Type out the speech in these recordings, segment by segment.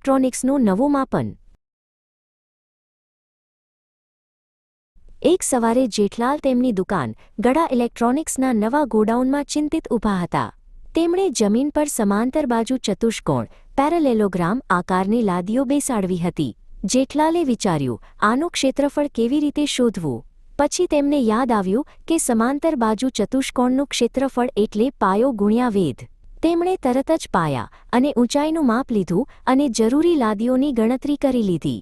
ઇલેક્ટ્રોનિક્સનું નવું માપન। એક સવારે જેઠલાલ તેમની દુકાન ગડા ઇલેક્ટ્રોનિક્સના નવા ગોડાઉનમાં ચિંતિત ઊભા હતા। તેમણે જમીન પર સમાંતર બાજુ ચતુષ્કોણ પેરેલેલોગ્રામ આકારની લાદીઓ બેસાડવી હતી। જેઠલાલે વિચાર્યું, આનું ક્ષેત્રફળ કેવી રીતે શોધવું? પછી તેમને યાદ આવ્યું કે સમાંતર બાજુ ચતુષ્કોણનું ક્ષેત્રફળ એટલે પાયો ગુણ્યા વેધ। તેમણે તરત જ પાયા અને ઊંચાઈનું માપ લીધું અને જરૂરી લાદીઓની ગણતરી કરી લીધી।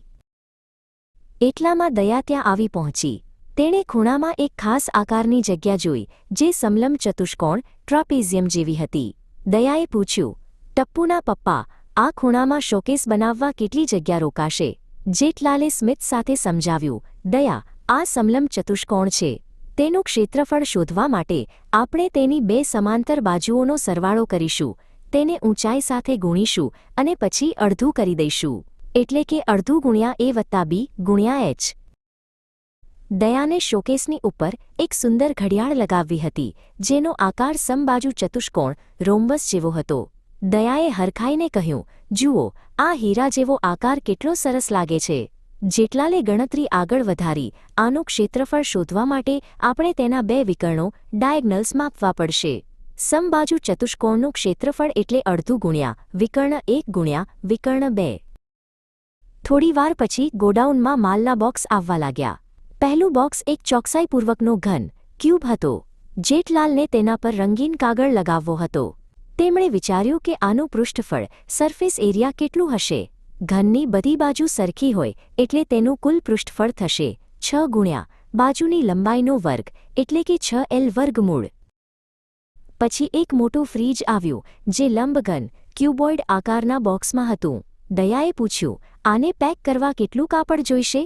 એટલામાં દયા ત્યાં આવી પહોંચી। તેણે ખૂણામાં એક ખાસ આકારની જગ્યા જોઈ જે સમલંબ ચતુષ્કોણ ટ્રાપેઝિયમ જેવી હતી। દયાએ પૂછ્યું, ટપ્પુના પપ્પા, આ ખૂણામાં શોકેસ બનાવવા કેટલી જગ્યા રોકાશે? જેઠલાલે સ્મિત સાથે સમજાવ્યું, દયા, આ સમલંબ ચતુષ્કોણ છે। તેનું ક્ષેત્રફળ શોધવા માટે આપણે તેની બે સમાંતર બાજુઓનો સરવાળો કરીશું, તેને ઊંચાઈ સાથે ગુણીશું અને પછી અડધું કરી દઈશું, એટલે કે અડધું ગુણ્યા a વત્તા b ગુણ્યા h। દયાને શોકેસની ઉપર એક સુંદર ઘડિયાળ લગાવવી હતી જેનો આકાર સમબાજુ ચતુષ્કોણ રોમ્બસ જેવો હતો। દયાએ હરખાઈને કહ્યું, જુઓ, આ હીરા જેવો આકાર કેટલો સરસ લાગે છે। જેઠલાલે ગણતરી આગળ વધારી, આનું ક્ષેત્રફળ શોધવા માટે આપણે તેના બે વિકર્ણો ડાયગનલ્સ માપવા પડશે। સમબાજુ ચતુષ્કોણનું ક્ષેત્રફળ એટલે અડધું ગુણ્યા વિકર્ણ 1 ગુણ્યા વિકર્ણ 2। થોડીવાર પછી ગોડાઉનમાં માલના બોક્સ આવવા લાગ્યા। પહેલું બોક્સ એક ચોકસાઈપૂર્વકનો ઘન ક્યુબ હતો। જેઠલાલને તેના પર રંગીન કાગળ લગાવવો હતો। તેમણે વિચાર્યું કે આનું પૃષ્ઠફળ સરફેસ એરિયા કેટલું હશે? ઘનની બધી બાજુ સરખી હોય એટલે તેનું કુલ પૃષ્ઠફળ થશે 6 ગુણ્યા બાજુની લંબાઈનો વર્ગ એટલે કે 6l વર્ગમૂળ। પછી એક મોટું ફ્રીજ આવ્યું જે લંબઘન ક્યુબોઇડ આકારના બોક્સમાં હતું। દયાએ પૂછ્યું, આને પેક કરવા કેટલું કાપડ જોઈશે?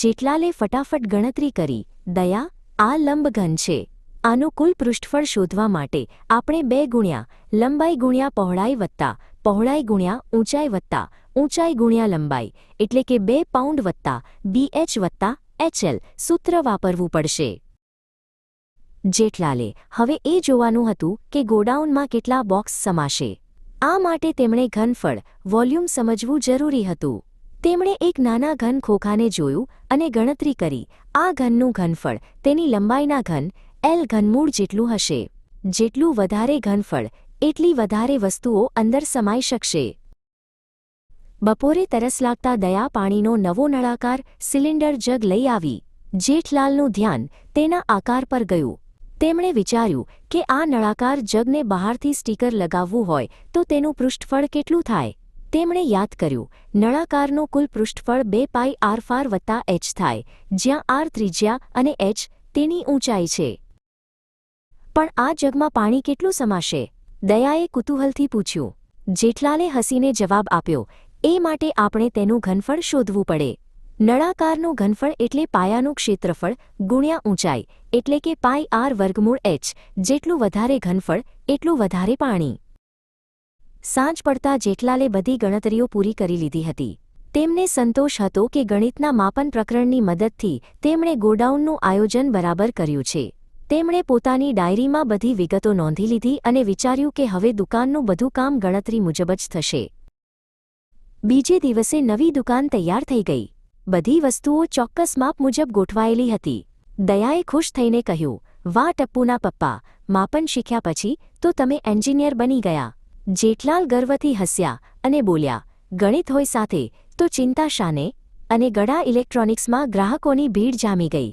જેઠલાલે ફટાફટ ગણતરી કરી, દયા, આ લંબઘન છે। આનું કુલ પૃષ્ઠફળ શોધવા માટે આપણે 2 ગુણ્યા લંબાઈ ગુણ્યા પહોળાઈ વત્તા પહોળાઈ ગુણ્યા ઊંચાઈ વત્તા ઊંચાઈ ગુણ્યા લંબાઈ એટલે કે 2 પાઉન્ડ વત્તા bh વત્તા hl સૂત્ર વાપરવું પડશે। જેઠલાલે હવે એ જોવાનું હતું કે ગોડાઉનમાં કેટલા બોક્સ સમાશે। આ માટે તેમણે ઘનફળ વોલ્યુમ સમજવું જરૂરી હતું। તેમણે એક નાના ઘન ખોખાને જોયું અને ગણતરી કરી, આ ઘનનું ઘનફળ તેની લંબાઈના ઘન l ઘનમૂળ જેટલું હશે। જેટલું વધારે ઘનફળ એટલી વધારે વસ્તુઓ અંદર સમાઈ શકશે। બપોરે તરસ લાગતા દયા પાણીનો નવો નળાકાર સિલિન્ડર જગ લઈ આવી। જેઠલાલનું ધ્યાન તેના આકાર પર ગયું। તેમણે વિચાર્યું કે આ નળાકાર જગને બહારથી સ્ટીકર લગાવવું હોય તો તેનું પૃષ્ઠફળ કેટલું થાય? તેમણે યાદ કર્યું, નળાકારનું કુલ પૃષ્ઠફળ 2πr વત્તા h થાય, જ્યાં r ત્રિજ્યા અને h તેની ઊંચાઈ છે। પણ આ જગમાં પાણી કેટલું સમાશે? દયાએ કુતૂહલથી પૂછ્યું। જેઠલાલે હસીને જવાબ આપ્યો, એ માટે આપણે તેનું ઘનફળ શોધવું પડે। નળાકારનું ઘનફળ એટલે પાયાનું ક્ષેત્રફળ ગુણ્યા ઊંચાઈ એટલે કે πr વર્ગમૂળ h। જેટલું વધારે ઘનફળ એટલું વધારે પાણી। સાંજ પડતા જેઠલાલે બધી ગણતરીઓ પૂરી કરી લીધી હતી। તેમને સંતોષ હતો કે ગણિતના માપન પ્રકરણની મદદથી તેમણે ગોડાઉનનું આયોજન બરાબર કર્યું છે। તેમણે પોતાની ડાયરીમાં બધી વિગતો નોંધી લીધી અને વિચાર્યું કે હવે દુકાનનું બધું કામ ગણતરી મુજબ જ થશે। બીજે દિવસે નવી દુકાન તૈયાર થઈ ગઈ। બધી વસ્તુઓ ચોક્કસ માપ મુજબ ગોઠવાયેલી હતી। દયાએ ખુશ થઈને કહ્યું, વાહ ટપ્પુના પપ્પા, માપન શીખ્યા પછી તો તમે એન્જિનિયર બની ગયા। જેઠલાલ ગર્વથી હસ્યા અને બોલ્યા, ગણિત હોય સાથે તો ચિંતા શાને? અને ગડા ઇલેક્ટ્રોનિક્સમાં ગ્રાહકોની ભીડ જામી ગઈ।